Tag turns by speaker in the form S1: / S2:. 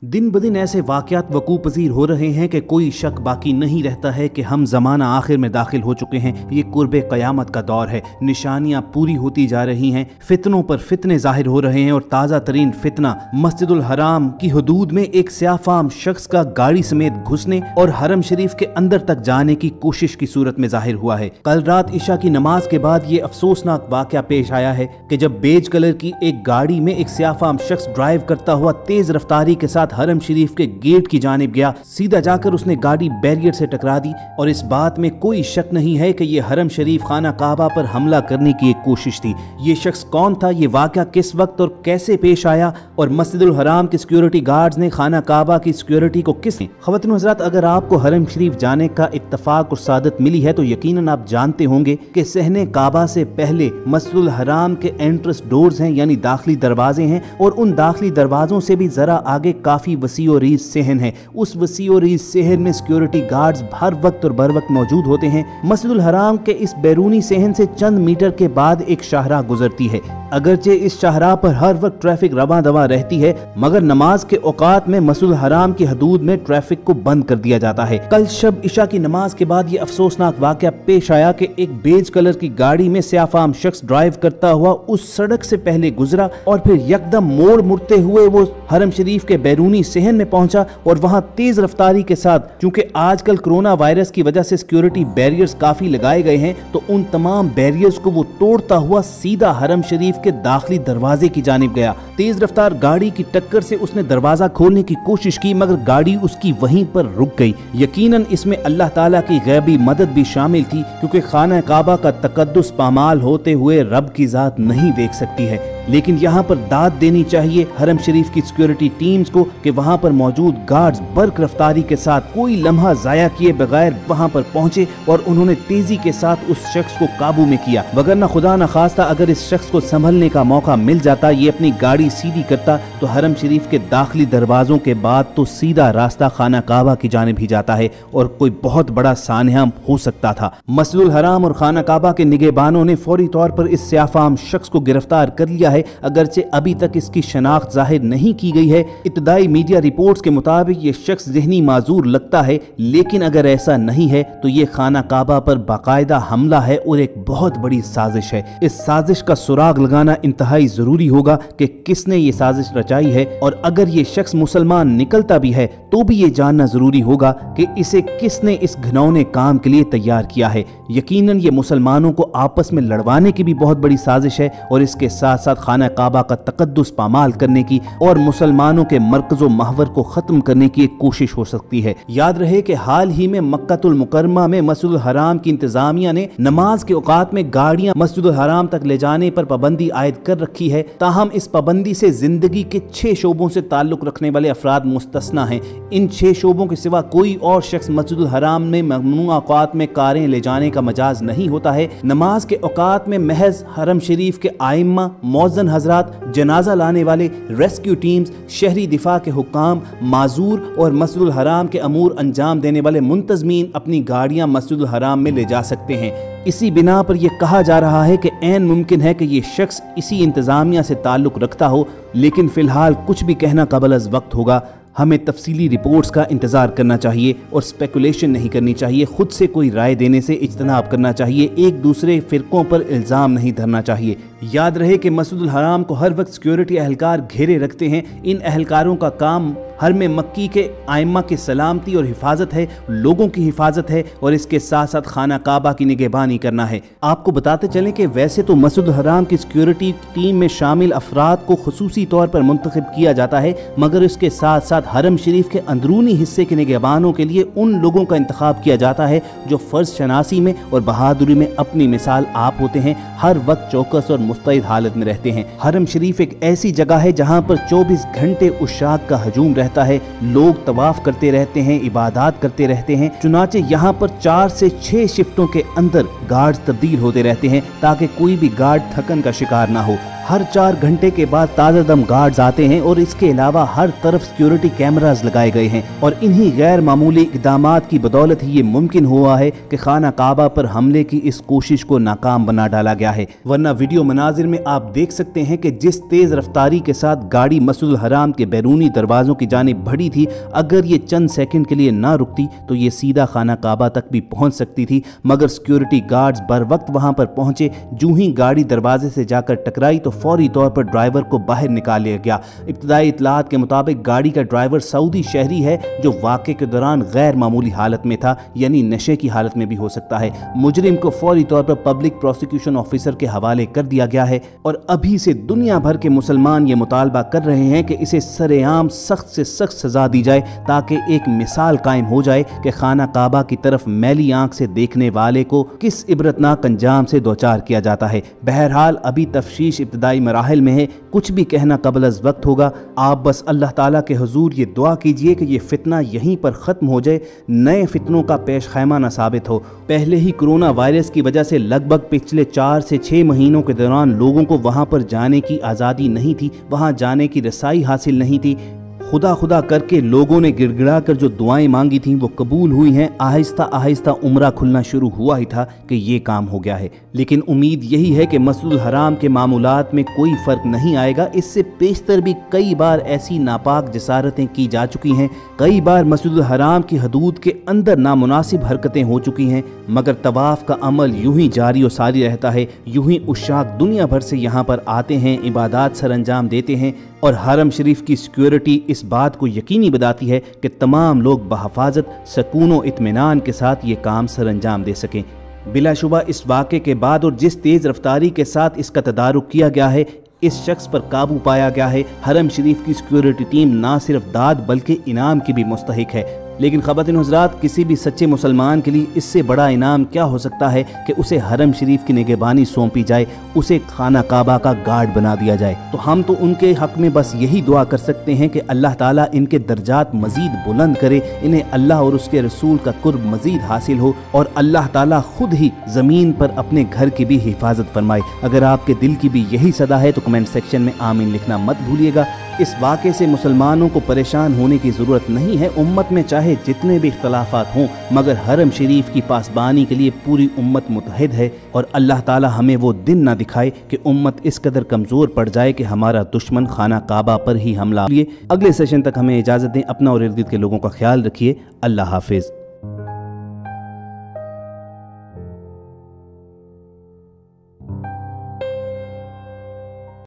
S1: दिन ब दिन ऐसे वाक़यात वकू पज़ीर हो रहे हैं कि कोई शक बाकी नहीं रहता है कि हम ज़माना आखिर में दाखिल हो चुके हैं। ये कुर्बे क़यामत का दौर है, निशानियाँ पूरी होती जा रही हैं, फितनों पर फितने ज़ाहिर हो रहे हैं और ताज़ा तरीन फितना मस्जिदुल हराम की हदूद में एक स्याफ़ाम शख्स का गाड़ी समेत घुसने और हरम शरीफ के अंदर तक जाने की कोशिश की सूरत में ज़ाहिर हुआ है। कल रात इशा की नमाज के बाद ये अफसोसनाक वाक़या पेश आया है कि जब बेज कलर की एक गाड़ी में एक स्याफ़ाम शख्स ड्राइव करता हुआ तेज रफ्तारी के साथ हरम शरीफ के गेट की जानिब गया, सीधा जाकर उसने गाड़ी बैरियर से टकरा दी। और इस बात में कोई शक नहीं है कि ये हरम शरीफ खाना काबा पर हमला करने की एक कोशिश थी। ये शख्स कौन था, ये वाक़या किस वक्त और कैसे पेश आया और मस्जिदुल हराम के सिक्योरिटी गार्ड्स ने खाना काबा की सिक्योरिटी को किसने। ख़वातीन हज़रात, अगर आपको हरम शरीफ जाने का इत्तफाक और सादत मिली है तो यकीनन आप जानते होंगे कि सहने काबा से पहले मस्जिदुल हराम के एंट्रेंस डोर्स हैं, यानी दाखिली दरवाजे हैं, और उन दाखिली दरवाजों से भी जरा आगे काफी वसी और रीज़ सहन है। उस वसी और रीज़ सहन में सिक्योरिटी गार्ड्स हर वक्त और बर वक्त मौजूद होते हैं। मस्जिदुल हराम के इस बैरूनी सहन से चंद मीटर के बाद एक शाहराह गुजरती है। अगरचे इस शाहराह पर हर वक्त ट्रैफिक रवां दवा रहती है, मगर नमाज के औकात में मस्जिदुल हराम की हदूद में ट्रैफिक को बंद कर दिया जाता है। कल शब इशा की नमाज के बाद ये अफसोसनाक वाक़या पेश आया कि एक बेज कलर की गाड़ी में स्याफ़ाम शख्स ड्राइव करता हुआ उस सड़क से पहले गुजरा और फिर यकदम मोड़ मुड़ते हुए वो हरम शरीफ के बैरूनी सहन में पहुंचा और वहां तेज रफ्तारी के साथ, क्योंकि आजकल कोरोना वायरस की वजह से सिक्योरिटी बैरियर्स काफी लगाए गए हैं, तो उन तमाम बैरियर्स को वो तोड़ता हुआ सीधा हरम शरीफ के दाखिली दरवाजे की जानिब गया। तेज रफ्तार गाड़ी की टक्कर से उसने दरवाजा खोलने की कोशिश की, मगर गाड़ी उसकी वहीं पर रुक गई। यकीनन इसमें अल्लाह ताला की गैबी मदद भी शामिल थी, क्योंकि खाना काबा का तकद्दुस पामाल होते हुए रब की जात नहीं देख सकती है। लेकिन यहाँ पर दाद देनी चाहिए हरम शरीफ की सिक्योरिटी टीम्स को कि वहाँ पर मौजूद गार्ड्स बर्क रफ्तारी के साथ कोई लम्हा जाया किए बगैर वहाँ पर पहुंचे और उन्होंने तेजी के साथ उस शख्स को काबू में किया। वगरना खुदा न खास्ता अगर इस शख्स को संभलने का मौका मिल जाता, ये अपनी गाड़ी सीधी करता, तो हरम शरीफ के दाखिली दरवाजों के बाद तो सीधा रास्ता खाना काबा की जानिब ही जाता है और कोई बहुत बड़ा सान्हा हो सकता था। मस्जिदुल हराम और खाना काबा के निगहबानों ने फौरी तौर पर इस स्याफ़ाम शख्स को गिरफ्तार कर लिया है, अगरचे अभी तक इसकी शनाख्त जाहिर नहीं की गई है। इब्तदाई मीडिया रिपोर्ट्स के मुताबिक ये शख्स ज़हनी माजूर लगता है, लेकिन अगर ऐसा नहीं है तो ये खाना काबा पर बाकायदा हमला है और एक बहुत बड़ी साजिश है। इस साजिश का सुराग लगाना इंतहाई जरूरी होगा कि किसने ये साजिश रचाई है, और अगर ये शख्स मुसलमान निकलता भी है तो भी ये जानना जरूरी होगा कि इसे किसने इस घिनौने काम के लिए तैयार किया है। यकीनन ये मुसलमानों को आपस में लड़वाने की भी बहुत बड़ी साजिश है और इसके साथ साथ खाना काबा का तकद्दुस पामाल करने की और मुसलमानों के मरकज़ो महवर को खत्म करने की एक कोशिश हो सकती है। याद रहे कि हाल ही में मक्कातुल मुकर्रमा में मस्जिदुल हराम की इंतजामिया ने नमाज के औकात में गाड़ियां मस्जिदुल हराम तक ले जाने पर पाबंदी आयद कर रखी है। ताहम इस पाबंदी से जिंदगी के 6 शोबों से ताल्लुक रखने वाले अफराद मुस्तस्ना हैं। इन 6 शोबों के सिवा कोई और शख्स मस्जिदुल हराम में ममनूआ औकात में कारें ले जाने का मजाज नहीं होता है। नमाज के औकात में महज हरम शरीफ के आइम्मा, मौज़न हजरात, जनाजा लाने वाले, रेस्क्यू टीम्स, शहरी दिफा के हुक्काम, माजूर और मस्जिदुल हराम के अमूर अंजाम देने वाले मुंतजमीन अपनी गाड़ियां मस्जिदुल हराम में ले जा सकते हैं। इसी बिना पर यह कहा जा रहा है कि ऐन मुमकिन है कि ये शख्स इसी इंतजामिया से ताल्लुक रखता हो, लेकिन फिलहाल कुछ भी कहना कबल अज़ वक्त होगा। हमें तफसीली रिपोर्ट्स का इंतज़ार करना चाहिए और स्पेकुलेशन नहीं करनी चाहिए। खुद से कोई राय देने से इज्तनाब करना चाहिए। एक दूसरे फ़िरक़ों पर इल्ज़ाम नहीं धरना चाहिए। याद रहे कि मस्जिदुल हराम को हर वक्त सिक्योरिटी अहलकार घेरे रखते हैं। इन अहलकारों का काम हर में मक्की के आइम्मा की सलामती और हिफाजत है, लोगों की हिफाजत है और इसके साथ साथ खाना काबा की निगहबानी करना है। आपको बताते चलें कि वैसे तो मस्जिदुल हराम की सिक्योरिटी टीम में शामिल अफराद को खुसूसी तौर पर मुंतखब किया जाता है, मगर इसके साथ साथ हरम शरीफ के अंदरूनी हिस्से के निगहबानों के लिए उन लोगों का इंतखाब किया जाता है जो फ़र्ज शनासी में और बहादुरी में अपनी मिसाल आप होते हैं, हर वक्त चौकस और मुस्तैद हालत में रहते हैं। हरम शरीफ एक ऐसी जगह है जहाँ पर 24 घंटे उशाक का हजूम रहता है। लोग तवाफ करते रहते हैं, इबादत करते रहते हैं। चुनाचे यहाँ पर 4 से 6 शिफ्टों के अंदर गार्ड्स तब्दील होते रहते हैं ताकि कोई भी गार्ड थकन का शिकार ना हो। हर 4 घंटे के बाद ताज़ा दम गार्ड्स आते हैं और इसके अलावा हर तरफ सिक्योरिटी कैमरास लगाए गए हैं और इन्हीं गैर मामूली इक़दामात की बदौलत ही ये मुमकिन हुआ है कि खाना काबा पर हमले की इस कोशिश को नाकाम बना डाला गया है। वरना वीडियो मनाजिर में आप देख सकते हैं कि जिस तेज रफ्तारी के साथ गाड़ी मस्जिदुल हराम के बैरूनी दरवाजों की जानिब बढ़ी थी, अगर ये चंद सेकंड के लिए ना रुकती तो ये सीधा खाना काबा तक भी पहुंच सकती थी, मगर सिक्योरिटी गार्ड्स बर वक्त वहां पर पहुंचे। जूं ही गाड़ी दरवाजे से जाकर टकराई तो फौरी तौर पर ड्राइवर को बाहर निकाल लिया गया। इब्तदाई इत्तलात के मुताबिक गाड़ी का ड्राइवर सऊदी शहरी है जो वाक़े के दौरान गैर मामूली हालत में था, यानी नशे की हालत में भी हो सकता है। मुजरिम को फौरी तौर पर पब्लिक प्रोसिक्यूशन ऑफिसर के हवाले कर दिया गया है और अभी से दुनिया भर के मुसलमान ये मुतालबा कर रहे हैं कि इसे सरेआम सख्त से सख्त सजा दी जाए ताकि एक मिसाल कायम हो जाए कि खाना काबा की तरफ मैली आंख से देखने वाले को किस इबरतनाक अंजाम से दोचार किया जाता है। बहरहाल अभी तफ्शीश इब्तदाई मराहिल में है, कुछ भी कहना कबल अज़ वक्त होगा। आप बस अल्लाह ताला के हुजूर ये दुआ कीजिए कि ये फितना यहीं पर ख़त्म हो जाए, नए फितनों का पेश खैमा न साबित हो। पहले ही कोरोना वायरस की वजह से लगभग पिछले 4 से 6 महीनों के दौरान लोगों को वहाँ पर जाने की आज़ादी नहीं थी, वहाँ जाने की रसाई हासिल नहीं थी। खुदा खुदा करके लोगों ने गिड़गिड़ा कर जो दुआएं मांगी थीं वो कबूल हुई हैं। आहिस्ता आहिस्ता उम्रा खुलना शुरू हुआ ही था कि ये काम हो गया है। लेकिन उम्मीद यही है कि मस्जिदुल हराम के मामूलात में कोई फ़र्क नहीं आएगा। इससे पेशतर भी कई बार ऐसी नापाक जसारतें की जा चुकी हैं, कई बार मस्जिदुल हराम की हदूद के अंदर नामुनासिब हरकतें हो चुकी हैं, मगर तवाफ़ का अमल यूं ही जारी और सारी रहता है। यूं ही उशाक दुनिया भर से यहाँ पर आते हैं, इबादत सर अंजाम देते हैं और हरम शरीफ की सिक्योरिटी इस बात को यकीनी बताती है कि तमाम लोग बहफाजत, सकून और इत्मीनान के साथ ये काम सर अंजाम दे सकें। बिलाशुबा इस वाक़े के बाद और जिस तेज़ रफ्तारी के साथ इसका तदारुक किया गया है, इस शख्स पर काबू पाया गया है, हरम शरीफ की सिक्योरिटी टीम ना सिर्फ दाद बल्कि इनाम की भी मुस्तहिक है। लेकिन ख़वातीन हज़रात, किसी भी सच्चे मुसलमान के लिए इससे बड़ा इनाम क्या हो सकता है कि उसे हरम शरीफ की निगहबानी सौंपी जाए, उसे खाना काबा का गार्ड बना दिया जाए। तो हम तो उनके हक़ में बस यही दुआ कर सकते हैं कि अल्लाह ताला इनके दर्जात मज़ीद बुलंद करे, इन्हें अल्लाह और उसके रसूल का कुर्ब मज़ीद हासिल हो और अल्लाह ताला खुद ही ज़मीन पर अपने घर की भी हिफाजत फरमाए। अगर आपके दिल की भी यही सदा है तो कमेंट सेक्शन में आमीन लिखना मत भूलिएगा। इस वाक़े से मुसलमानों को परेशान होने की ज़रूरत नहीं है। उम्मत में चाहे जितने भी इख्तलाफात हों, मगर हरम शरीफ की पासबानी के लिए पूरी उम्मत मुतहद है और अल्लाह ताला हमें वो दिन ना दिखाए कि उम्मत इस कदर कमज़ोर पड़ जाए कि हमारा दुश्मन खाना काबा पर ही हमला। अगले सेशन तक हमें इजाज़त दें। अपना और इर्द गिर्द के लोगों का ख्याल रखिए। अल्लाह हाफिज़।